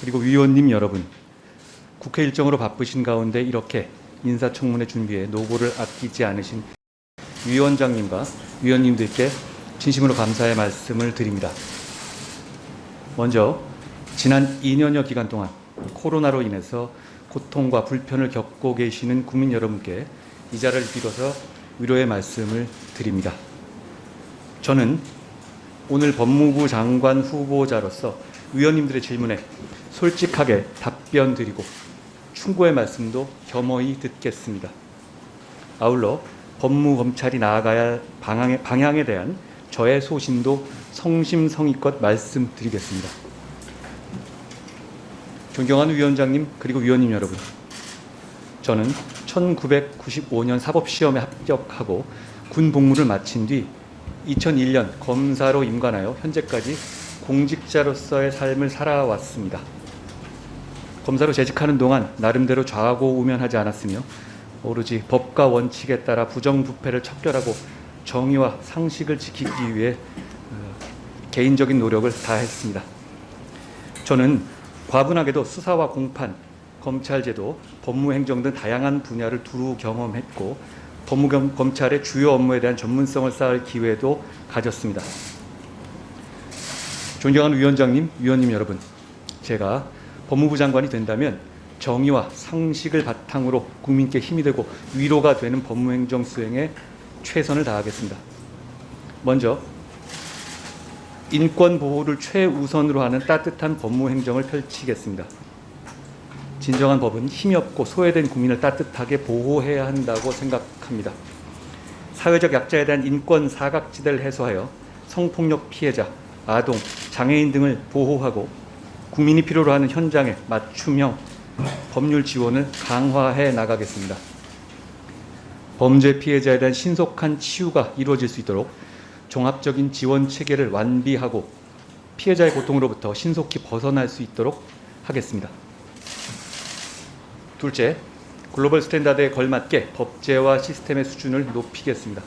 그리고 위원님 여러분, 국회 일정으로 바쁘신 가운데 이렇게 인사청문회 준비에 노고를 아끼지 않으신 위원장님과 위원님들께 진심으로 감사의 말씀을 드립니다. 먼저 지난 2년여 기간 동안 코로나로 인해서 고통과 불편을 겪고 계시는 국민 여러분께 이 자리를 빌어서 위로의 말씀을 드립니다. 저는 오늘 법무부 장관 후보자로서 위원님들의 질문에 솔직하게 답변 드리고 충고의 말씀도 겸허히 듣겠습니다. 아울러 법무검찰이 나아가야 할 방향에 대한 저의 소신도 성심성의껏 말씀드리겠습니다. 존경하는 위원장님 그리고 위원님 여러분, 저는 1995년 사법시험에 합격하고 군 복무를 마친 뒤 2001년 검사로 임관하여 현재까지 공직자로서의 삶을 살아왔습니다. 검사로 재직하는 동안 나름대로 좌고우면하지 않았으며 오로지 법과 원칙에 따라 부정부패를 척결하고 정의와 상식을 지키기 위해 개인적인 노력을 다했습니다. 저는 과분하게도 수사와 공판, 검찰제도, 법무행정 등 다양한 분야를 두루 경험했고 법무검찰의 주요 업무에 대한 전문성을 쌓을 기회도 가졌습니다. 존경하는 위원장님, 위원님 여러분, 제가 법무부 장관이 된다면 정의와 상식을 바탕으로 국민께 힘이 되고 위로가 되는 법무행정 수행에 최선을 다하겠습니다. 먼저 인권 보호를 최우선으로 하는 따뜻한 법무행정을 펼치겠습니다. 진정한 법은 힘이 없고 소외된 국민을 따뜻하게 보호해야 한다고 생각합니다. 사회적 약자에 대한 인권 사각지대를 해소하여 성폭력 피해자, 아동, 장애인 등을 보호하고 국민이 필요로 하는 현장에 맞춤형 법률 지원을 강화해 나가겠습니다. 범죄 피해자에 대한 신속한 치유가 이루어질 수 있도록 종합적인 지원 체계를 완비하고 피해자의 고통으로부터 신속히 벗어날 수 있도록 하겠습니다. 둘째, 글로벌 스탠다드에 걸맞게 법제화 시스템의 수준을 높이겠습니다.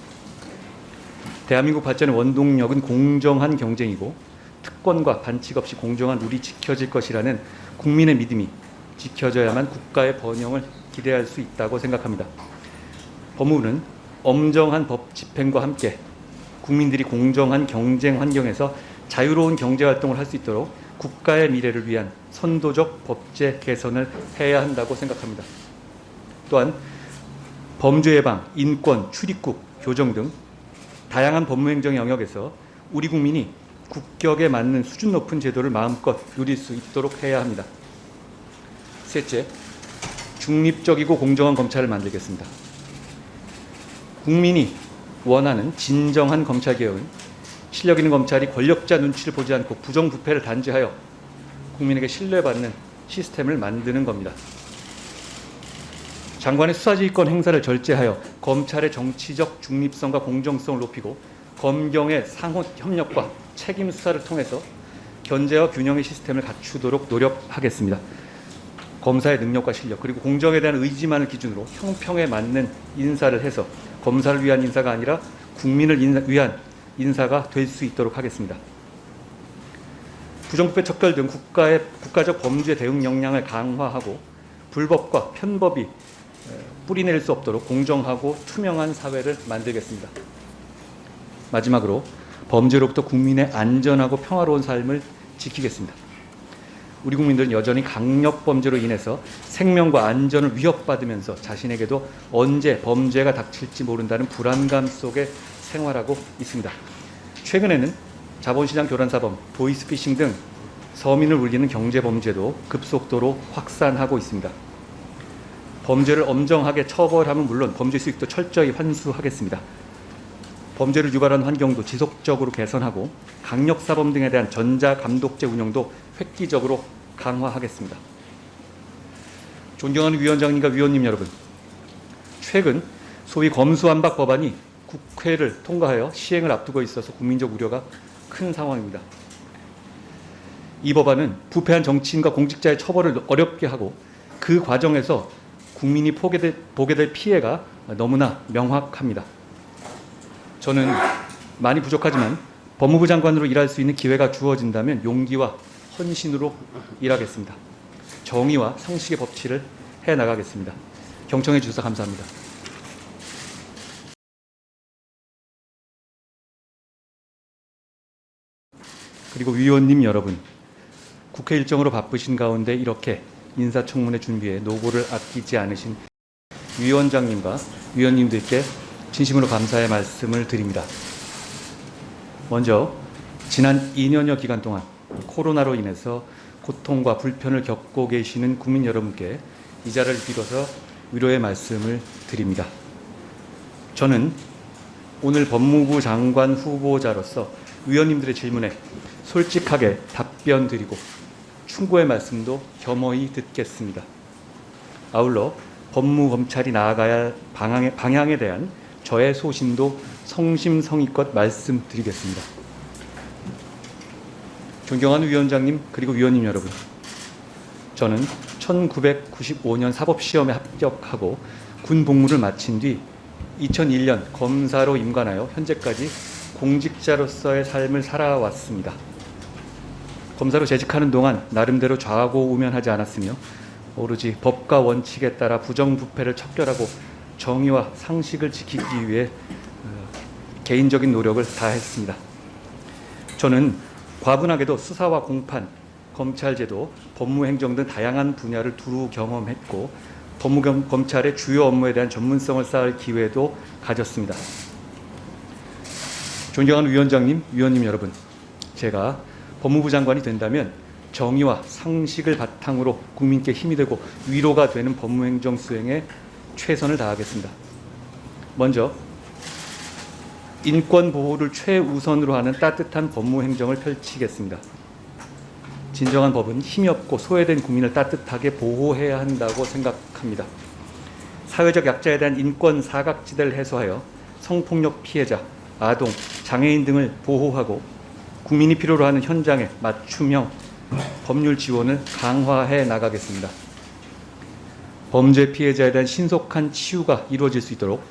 대한민국 발전의 원동력은 공정한 경쟁이고 특권과 반칙 없이 공정한 룰이 지켜질 것이라는 국민의 믿음이 지켜져야만 국가의 번영을 기대할 수 있다고 생각합니다. 법무부는 엄정한 법 집행과 함께 국민들이 공정한 경쟁 환경에서 자유로운 경제활동을 할 수 있도록 국가의 미래를 위한 선도적 법제 개선을 해야 한다고 생각합니다. 또한 범죄 예방, 인권, 출입국, 교정 등 다양한 법무행정 영역에서 우리 국민이 국격에 맞는 수준 높은 제도를 마음껏 누릴 수 있도록 해야 합니다. 셋째, 중립적이고 공정한 검찰을 만들겠습니다. 국민이 원하는 진정한 검찰개혁은 실력 있는 검찰이 권력자 눈치를 보지 않고 부정부패를 단죄하여 국민에게 신뢰받는 시스템을 만드는 겁니다. 장관의 수사지휘권 행사를 절제하여 검찰의 정치적 중립성과 공정성을 높이고 검경의 상호 협력과 책임 수사를 통해서 견제와 균형의 시스템을 갖추도록 노력하겠습니다. 검사의 능력과 실력 그리고 공정에 대한 의지만을 기준으로 형평에 맞는 인사를 해서 검사를 위한 인사가 아니라 국민을 위한 인사가 될 수 있도록 하겠습니다. 부정부패 척결 등 국가적 범죄 대응 역량을 강화하고 불법과 편법이 뿌리내릴 수 없도록 공정하고 투명한 사회를 만들겠습니다. 마지막으로 범죄로부터 국민의 안전하고 평화로운 삶을 지키겠습니다. 우리 국민들은 여전히 강력범죄로 인해서 생명과 안전을 위협받으면서 자신에게도 언제 범죄가 닥칠지 모른다는 불안감 속에 생활하고 있습니다. 최근에는 자본시장 교란사범, 보이스피싱 등 서민을 울리는 경제범죄도 급속도로 확산하고 있습니다. 범죄를 엄정하게 처벌하면 물론 범죄 수익도 철저히 환수하겠습니다. 범죄를 유발하는 환경도 지속적으로 개선하고 강력사범 등에 대한 전자감독제 운영도 획기적으로 강화하겠습니다. 존경하는 위원장님과 위원님 여러분, 최근 소위 검수완박 법안이 국회를 통과하여 시행을 앞두고 있어서 국민적 우려가 큰 상황입니다. 이 법안은 부패한 정치인과 공직자의 처벌을 어렵게 하고 그 과정에서 국민이 보게 될 피해가 너무나 명확합니다. 저는 많이 부족하지만 법무부 장관으로 일할 수 있는 기회가 주어진다면 용기와 헌신으로 일하겠습니다. 정의와 상식의 법치를 해나가겠습니다. 경청해 주셔서 감사합니다. 그리고 위원님 여러분, 국회 일정으로 바쁘신 가운데 이렇게 인사청문회 준비에 노고를 아끼지 않으신 위원장님과 위원님들께 진심으로 감사의 말씀을 드립니다. 먼저 지난 2년여 기간 동안 코로나로 인해서 고통과 불편을 겪고 계시는 국민 여러분께 이 자리를 빌어서 위로의 말씀을 드립니다. 저는 오늘 법무부 장관 후보자로서 위원님들의 질문에 솔직하게 답변 드리고 충고의 말씀도 겸허히 듣겠습니다. 아울러 법무검찰이 나아가야 할 방향에 대한 저의 소신도 성심성의껏 말씀드리겠습니다. 존경하는 위원장님 그리고 위원님 여러분, 저는 1995년 사법시험에 합격하고 군 복무를 마친 뒤 2001년 검사로 임관하여 현재까지 공직자로서의 삶을 살아왔습니다. 검사로 재직하는 동안 나름대로 좌고우면하지 않았으며 오로지 법과 원칙에 따라 부정부패를 척결하고 정의와 상식을 지키기 위해 개인적인 노력을 다했습니다. 저는 과분하게도 수사와 공판, 검찰제도, 법무행정 등 다양한 분야를 두루 경험했고 법무검찰의 주요 업무에 대한 전문성을 쌓을 기회도 가졌습니다. 존경하는 위원장님, 위원님 여러분, 제가 법무부 장관이 된다면 정의와 상식을 바탕으로 국민께 힘이 되고 위로가 되는 법무행정 수행에 최선을 다하겠습니다. 먼저 인권 보호를 최우선으로 하는 따뜻한 법무행정을 펼치겠습니다. 진정한 법은 힘이 없고 소외된 국민을 따뜻하게 보호해야 한다고 생각합니다. 사회적 약자에 대한 인권 사각지대를 해소하여 성폭력 피해자, 아동, 장애인 등을 보호하고 국민이 필요로 하는 현장에 맞춤형 법률 지원을 강화해 나가겠습니다. 범죄 피해자에 대한 신속한 치유가 이루어질 수 있도록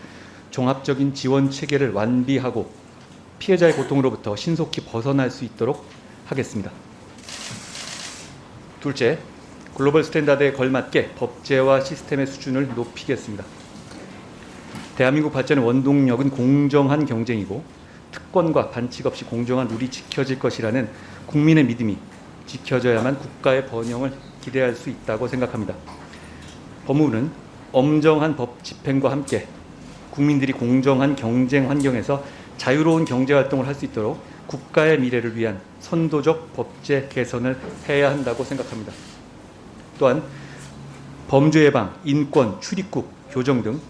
종합적인 지원 체계를 완비하고 피해자의 고통으로부터 신속히 벗어날 수 있도록 하겠습니다. 둘째, 글로벌 스탠다드에 걸맞게 법제화 시스템의 수준을 높이겠습니다. 대한민국 발전의 원동력은 공정한 경쟁이고 특권과 반칙 없이 공정한 룰이 지켜질 것이라는 국민의 믿음이 지켜져야만 국가의 번영을 기대할 수 있다고 생각합니다. 법무부는 엄정한 법 집행과 함께 국민들이 공정한 경쟁 환경에서 자유로운 경제활동을 할 수 있도록 국가의 미래를 위한 선도적 법제 개선을 해야 한다고 생각합니다. 또한 범죄 예방, 인권, 출입국, 교정 등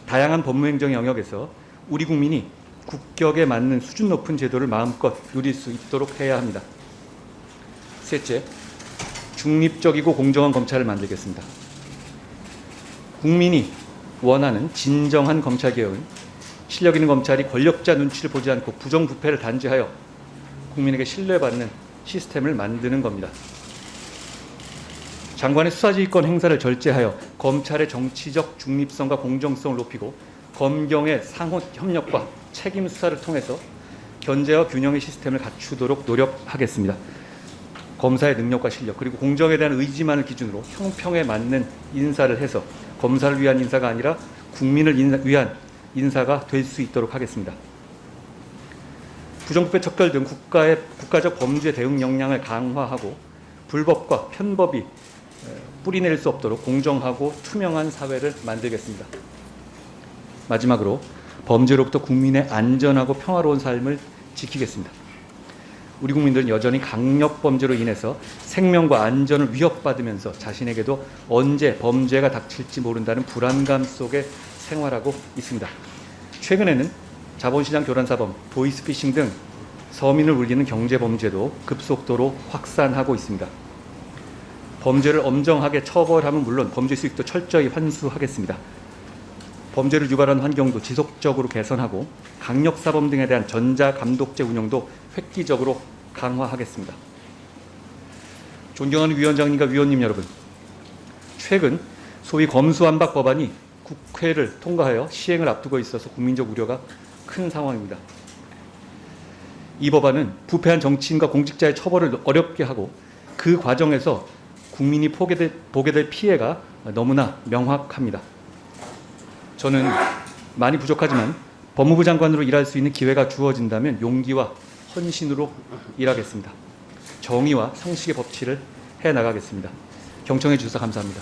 다양한 법무행정 영역에서 우리 국민이 국격에 맞는 수준 높은 제도를 마음껏 누릴 수 있도록 해야 합니다. 셋째, 중립적이고 공정한 검찰을 만들겠습니다. 국민이 원하는 진정한 검찰개혁은 실력 있는 검찰이 권력자 눈치를 보지 않고 부정부패를 단죄하여 국민에게 신뢰받는 시스템을 만드는 겁니다. 장관의 수사지휘권 행사를 절제하여 검찰의 정치적 중립성과 공정성을 높이고 검경의 상호 협력과 책임 수사를 통해서 견제와 균형의 시스템을 갖추도록 노력하겠습니다. 검사의 능력과 실력 그리고 공정에 대한 의지만을 기준으로 형평에 맞는 인사를 해서 검사를 위한 인사가 아니라 국민을 위한 인사가 될 수 있도록 하겠습니다. 부정부패 척결 등 국가적 범죄 대응 역량을 강화하고 불법과 편법이 뿌리낼 수 없도록 공정하고 투명한 사회를 만들겠습니다. 마지막으로 범죄로부터 국민의 안전하고 평화로운 삶을 지키겠습니다. 우리 국민들은 여전히 강력범죄로 인해서 생명과 안전을 위협받으면서 자신에게도 언제 범죄가 닥칠지 모른다는 불안감 속에 생활하고 있습니다. 최근에는 자본시장 교란사범, 보이스피싱 등 서민을 울리는 경제범죄도 급속도로 확산하고 있습니다. 범죄를 엄정하게 처벌하면 물론 범죄 수익도 철저히 환수하겠습니다. 범죄를 유발하는 환경도 지속적으로 개선하고 강력사범 등에 대한 전자감독제 운영도 획기적으로 강화하겠습니다. 존경하는 위원장님과 위원님 여러분, 최근 소위 검수완박 법안이 국회를 통과하여 시행을 앞두고 있어서 국민적 우려가 큰 상황입니다. 이 법안은 부패한 정치인과 공직자의 처벌을 어렵게 하고 그 과정에서 국민이 보게 될 피해가 너무나 명확합니다. 저는 많이 부족하지만 법무부 장관으로 일할 수 있는 기회가 주어진다면 용기와 헌신으로 일하겠습니다. 정의와 상식의 법치를 해나가겠습니다. 경청해 주셔서 감사합니다.